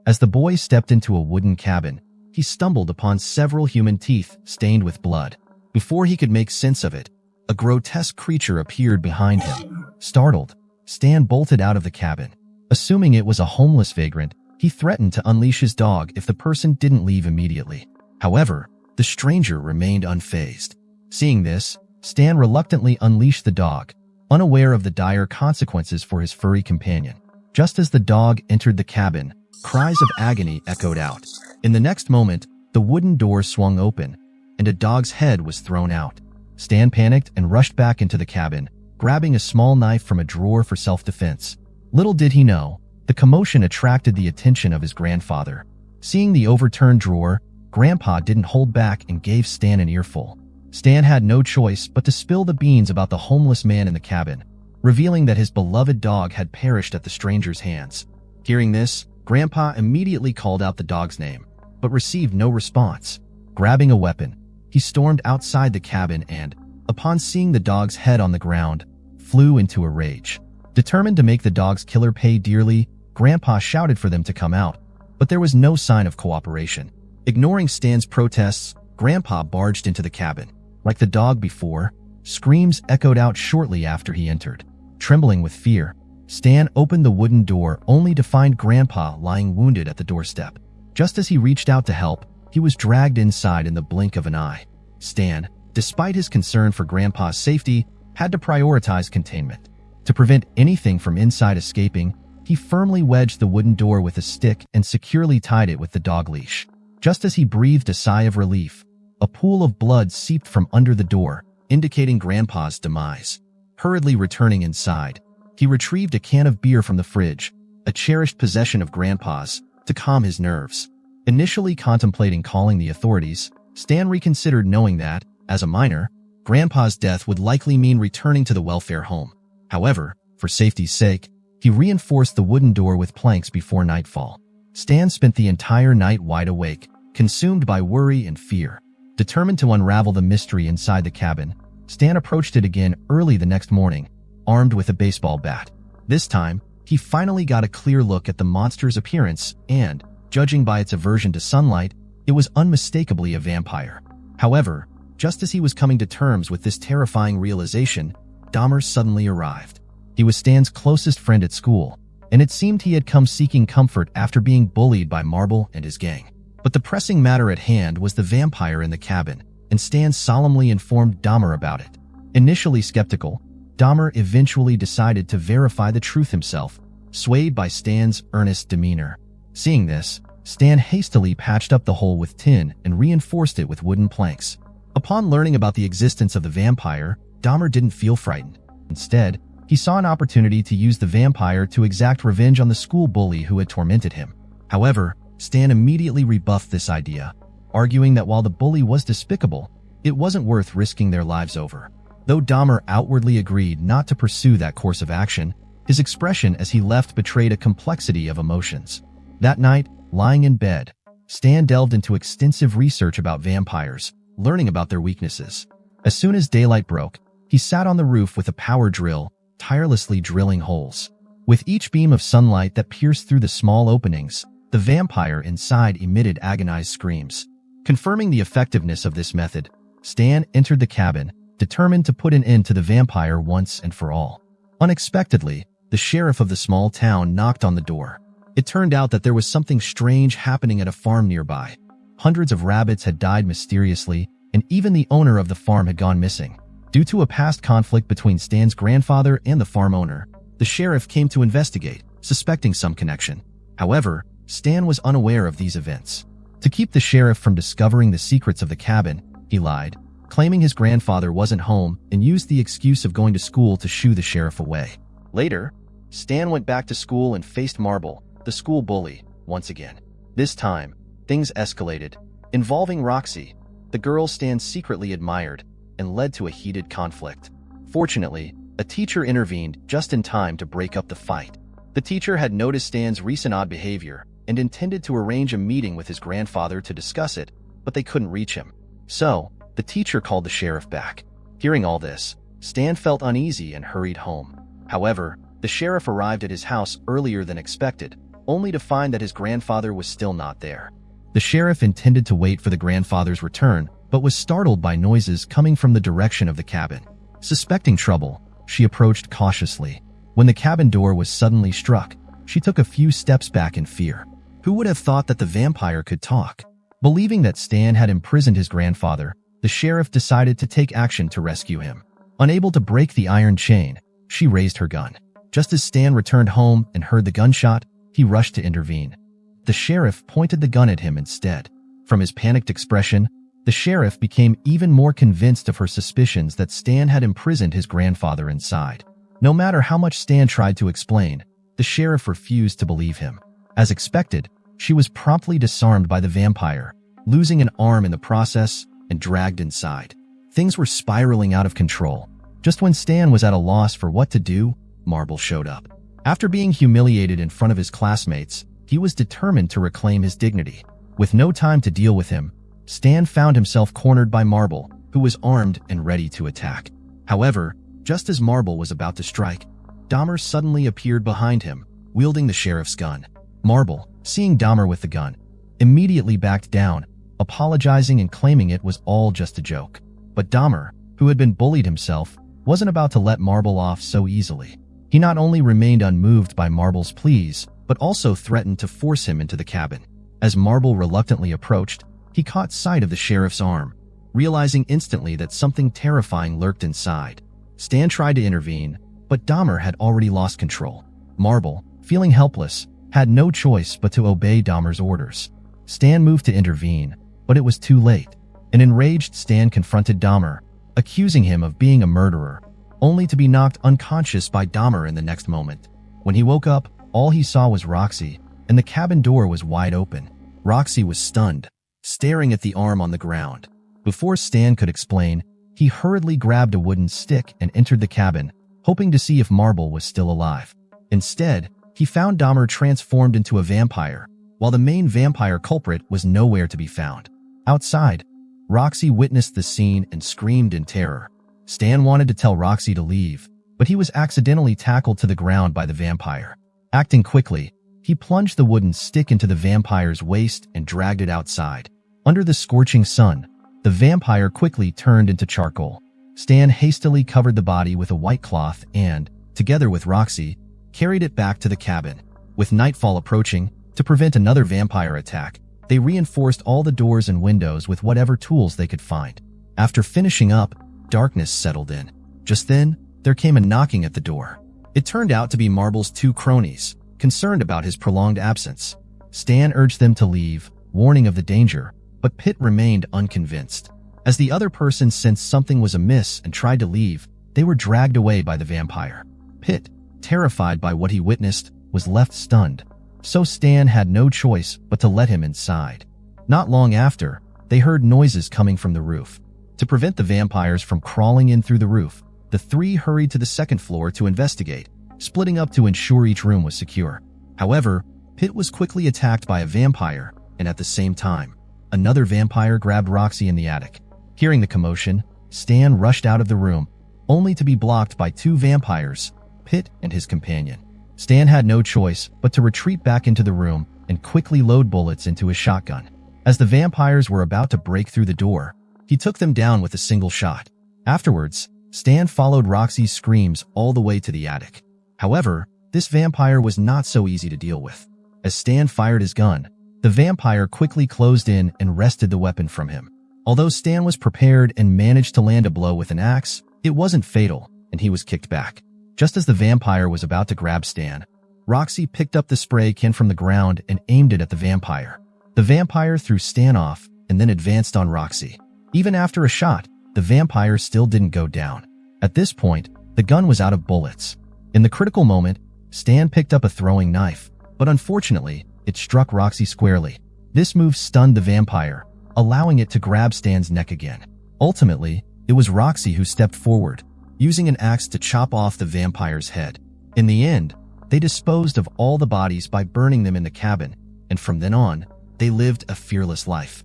As the boy stepped into a wooden cabin, he stumbled upon several human teeth stained with blood. Before he could make sense of it, a grotesque creature appeared behind him. Startled, Stan bolted out of the cabin. Assuming it was a homeless vagrant, he threatened to unleash his dog if the person didn't leave immediately. However, the stranger remained unfazed. Seeing this, Stan reluctantly unleashed the dog, unaware of the dire consequences for his furry companion. Just as the dog entered the cabin, cries of agony echoed out. In the next moment, the wooden door swung open, and a dog's head was thrown out. Stan panicked and rushed back into the cabin, grabbing a small knife from a drawer for self-defense. Little did he know, the commotion attracted the attention of his grandfather. Seeing the overturned drawer, Grandpa didn't hold back and gave Stan an earful. Stan had no choice but to spill the beans about the homeless man in the cabin, revealing that his beloved dog had perished at the stranger's hands. Hearing this, Grandpa immediately called out the dog's name, but received no response. Grabbing a weapon, he stormed outside the cabin and, upon seeing the dog's head on the ground, flew into a rage. Determined to make the dog's killer pay dearly, Grandpa shouted for them to come out, but there was no sign of cooperation. Ignoring Stan's protests, Grandpa barged into the cabin. Like the dog before, screams echoed out shortly after he entered. Trembling with fear, Stan opened the wooden door only to find Grandpa lying wounded at the doorstep. Just as he reached out to help, he was dragged inside in the blink of an eye. Stan, despite his concern for Grandpa's safety, had to prioritize containment. To prevent anything from inside escaping, he firmly wedged the wooden door with a stick and securely tied it with the dog leash. Just as he breathed a sigh of relief, a pool of blood seeped from under the door, indicating Grandpa's demise. Hurriedly returning inside, he retrieved a can of beer from the fridge, a cherished possession of Grandpa's, to calm his nerves. Initially contemplating calling the authorities, Stan reconsidered, knowing that, as a minor, Grandpa's death would likely mean returning to the welfare home. However, for safety's sake, he reinforced the wooden door with planks before nightfall. Stan spent the entire night wide awake, consumed by worry and fear. Determined to unravel the mystery inside the cabin, Stan approached it again early the next morning, armed with a baseball bat. This time, he finally got a clear look at the monster's appearance and, judging by its aversion to sunlight, it was unmistakably a vampire. However, just as he was coming to terms with this terrifying realization, Dumer suddenly arrived. He was Stan's closest friend at school, and it seemed he had come seeking comfort after being bullied by Marble and his gang. But the pressing matter at hand was the vampire in the cabin, and Stan solemnly informed Dumer about it. Initially skeptical, Dumer eventually decided to verify the truth himself, swayed by Stan's earnest demeanor. Seeing this, Stan hastily patched up the hole with tin and reinforced it with wooden planks. Upon learning about the existence of the vampire, Dumer didn't feel frightened. Instead, he saw an opportunity to use the vampire to exact revenge on the school bully who had tormented him. However, Stan immediately rebuffed this idea, arguing that while the bully was despicable, it wasn't worth risking their lives over. Though Dumer outwardly agreed not to pursue that course of action, his expression as he left betrayed a complexity of emotions. That night, lying in bed, Stan delved into extensive research about vampires, learning about their weaknesses. As soon as daylight broke, he sat on the roof with a power drill, tirelessly drilling holes. With each beam of sunlight that pierced through the small openings, the vampire inside emitted agonized screams. Confirming the effectiveness of this method, Stan entered the cabin, determined to put an end to the vampire once and for all. Unexpectedly, the sheriff of the small town knocked on the door. It turned out that there was something strange happening at a farm nearby. Hundreds of rabbits had died mysteriously, and even the owner of the farm had gone missing. Due to a past conflict between Stan's grandfather and the farm owner, the sheriff came to investigate, suspecting some connection. However, Stan was unaware of these events. To keep the sheriff from discovering the secrets of the cabin, he lied, claiming his grandfather wasn't home and used the excuse of going to school to shoo the sheriff away. Later, Stan went back to school and faced Marble, the school bully, once again. This time, things escalated, involving Roxy, the girl Stan secretly admired, and led to a heated conflict. Fortunately, a teacher intervened just in time to break up the fight. The teacher had noticed Stan's recent odd behavior and intended to arrange a meeting with his grandfather to discuss it, but they couldn't reach him. So, the teacher called the sheriff back. Hearing all this, Stan felt uneasy and hurried home. However, the sheriff arrived at his house earlier than expected, only to find that his grandfather was still not there. The sheriff intended to wait for the grandfather's return, but was startled by noises coming from the direction of the cabin. Suspecting trouble, she approached cautiously. When the cabin door was suddenly struck, she took a few steps back in fear. Who would have thought that the vampire could talk? Believing that Stan had imprisoned his grandfather, the sheriff decided to take action to rescue him. Unable to break the iron chain, she raised her gun. Just as Stan returned home and heard the gunshot, he rushed to intervene. The sheriff pointed the gun at him instead. From his panicked expression, the sheriff became even more convinced of her suspicions that Stan had imprisoned his grandfather inside. No matter how much Stan tried to explain, the sheriff refused to believe him. As expected, she was promptly disarmed by the vampire, losing an arm in the process and dragged inside. Things were spiraling out of control. Just when Stan was at a loss for what to do, Marble showed up. After being humiliated in front of his classmates, he was determined to reclaim his dignity. With no time to deal with him, Stan found himself cornered by Marble, who was armed and ready to attack. However, just as Marble was about to strike, Dumer suddenly appeared behind him, wielding the sheriff's gun. Marble, seeing Dumer with the gun, immediately backed down, apologizing and claiming it was all just a joke. But Dumer, who had been bullied himself, wasn't about to let Marble off so easily. He not only remained unmoved by Marble's pleas, but also threatened to force him into the cabin. As Marble reluctantly approached, he caught sight of the sheriff's arm, realizing instantly that something terrifying lurked inside. Stan tried to intervene, but Dumer had already lost control. Marble, feeling helpless, had no choice but to obey Dumer's orders. Stan moved to intervene, but it was too late. An enraged Stan confronted Dumer, accusing him of being a murderer, only to be knocked unconscious by Dumer in the next moment. When he woke up, all he saw was Roxy, and the cabin door was wide open. Roxy was stunned, staring at the arm on the ground. Before Stan could explain, he hurriedly grabbed a wooden stick and entered the cabin, hoping to see if Marble was still alive. Instead, he found Dumer transformed into a vampire, while the main vampire culprit was nowhere to be found. Outside, Roxy witnessed the scene and screamed in terror. Stan wanted to tell Roxy to leave, but he was accidentally tackled to the ground by the vampire. Acting quickly, he plunged the wooden stick into the vampire's waist and dragged it outside. Under the scorching sun, the vampire quickly turned into charcoal. Stan hastily covered the body with a white cloth and, together with Roxy, carried it back to the cabin. With nightfall approaching, to prevent another vampire attack, they reinforced all the doors and windows with whatever tools they could find. After finishing up, darkness settled in. Just then, there came a knocking at the door. It turned out to be Marble's two cronies, concerned about his prolonged absence. Stan urged them to leave, warning of the danger, but Pitt remained unconvinced. As the other person sensed something was amiss and tried to leave, they were dragged away by the vampire. Pitt, terrified by what he witnessed, was left stunned. So Stan had no choice but to let him inside. Not long after, they heard noises coming from the roof. To prevent the vampires from crawling in through the roof, the three hurried to the second floor to investigate, splitting up to ensure each room was secure. However, Pitt was quickly attacked by a vampire, and at the same time, another vampire grabbed Roxy in the attic. Hearing the commotion, Stan rushed out of the room, only to be blocked by two vampires, Pitt and his companion. Stan had no choice but to retreat back into the room and quickly load bullets into his shotgun. As the vampires were about to break through the door, he took them down with a single shot. Afterwards, Stan followed Roxy's screams all the way to the attic. However, this vampire was not so easy to deal with. As Stan fired his gun, the vampire quickly closed in and wrested the weapon from him. Although Stan was prepared and managed to land a blow with an axe, it wasn't fatal, and he was kicked back. Just as the vampire was about to grab Stan, Roxy picked up the spray can from the ground and aimed it at the vampire. The vampire threw Stan off and then advanced on Roxy. Even after a shot, the vampire still didn't go down. At this point, the gun was out of bullets. In the critical moment, Stan picked up a throwing knife, but unfortunately, it struck Roxy squarely. This move stunned the vampire, allowing it to grab Stan's neck again. Ultimately, it was Roxy who stepped forward, using an axe to chop off the vampire's head. In the end, they disposed of all the bodies by burning them in the cabin, and from then on, they lived a fearless life.